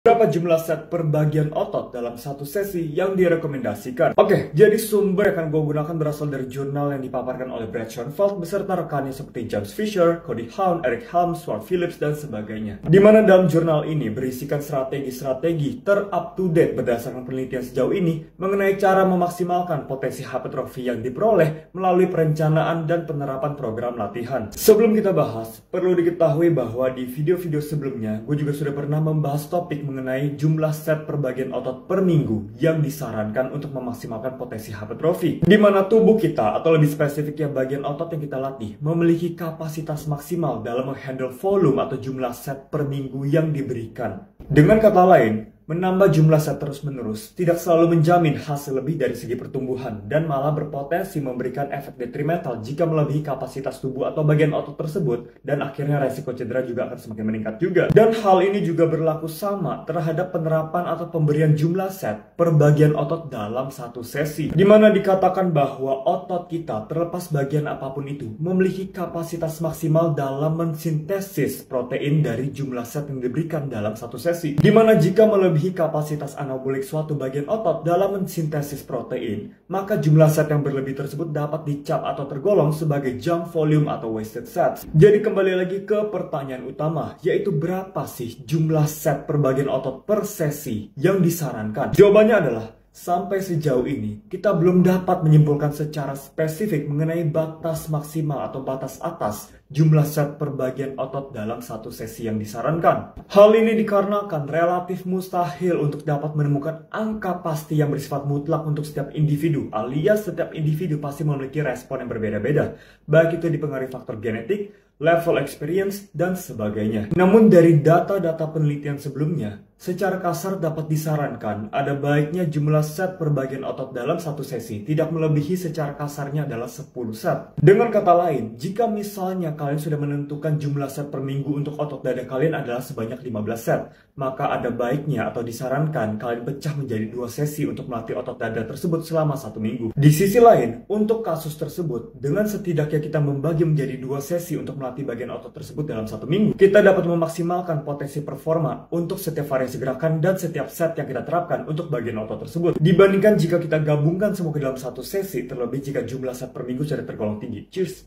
Berapa jumlah set per bagian otot dalam satu sesi yang direkomendasikan? Oke, jadi sumber yang akan gue gunakan berasal dari jurnal yang dipaparkan oleh Brad Schoenfeld beserta rekannya seperti James Fisher, Cody Hound, Eric Helms, Stuart Phillips, dan sebagainya. Di mana dalam jurnal ini berisikan strategi-strategi ter-up-to-date berdasarkan penelitian sejauh ini mengenai cara memaksimalkan potensi hipertrofi yang diperoleh melalui perencanaan dan penerapan program latihan. Sebelum kita bahas, perlu diketahui bahwa di video-video sebelumnya, gue juga sudah pernah membahas topik mengenai jumlah set per bagian otot per minggu yang disarankan untuk memaksimalkan potensi hipertrofi, di mana tubuh kita, atau lebih spesifiknya bagian otot yang kita latih, memiliki kapasitas maksimal dalam menghandle volume atau jumlah set per minggu yang diberikan. Dengan kata lain, menambah jumlah set terus-menerus tidak selalu menjamin hasil lebih dari segi pertumbuhan dan malah berpotensi memberikan efek detrimental jika melebihi kapasitas tubuh atau bagian otot tersebut, dan akhirnya resiko cedera juga akan semakin meningkat juga. Dan hal ini juga berlaku sama terhadap penerapan atau pemberian jumlah set per bagian otot dalam satu sesi, di mana dikatakan bahwa otot kita, terlepas bagian apapun itu, memiliki kapasitas maksimal dalam mensintesis protein dari jumlah set yang diberikan dalam satu sesi, di mana jika melebihi kapasitas anabolik suatu bagian otot dalam mensintesis protein, maka jumlah set yang berlebih tersebut dapat dicap atau tergolong sebagai junk volume atau wasted sets. Jadi kembali lagi ke pertanyaan utama, yaitu berapa sih jumlah set per bagian otot per sesi yang disarankan? Jawabannya adalah, sampai sejauh ini, kita belum dapat menyimpulkan secara spesifik mengenai batas maksimal atau batas atas jumlah set per bagian otot dalam satu sesi yang disarankan. Hal ini dikarenakan relatif mustahil untuk dapat menemukan angka pasti yang bersifat mutlak untuk setiap individu, alias setiap individu pasti memiliki respon yang berbeda-beda, baik itu dipengaruhi faktor genetik, level experience, dan sebagainya. Namun dari data-data penelitian sebelumnya, secara kasar dapat disarankan ada baiknya jumlah set per bagian otot dalam satu sesi tidak melebihi secara kasarnya adalah 10 set. Dengan kata lain, jika misalnya kalian sudah menentukan jumlah set per minggu untuk otot dada kalian adalah sebanyak 15 set, maka ada baiknya atau disarankan kalian pecah menjadi 2 sesi untuk melatih otot dada tersebut selama 1 minggu. Di sisi lain, untuk kasus tersebut, dengan setidaknya kita membagi menjadi 2 sesi untuk melatih bagian otot tersebut dalam 1 minggu, kita dapat memaksimalkan potensi performa untuk setiap variasi gerakan dan setiap set yang kita terapkan untuk bagian otot tersebut, dibandingkan jika kita gabungkan semua ke dalam satu sesi, terlebih jika jumlah set per minggu sudah tergolong tinggi. Cheers!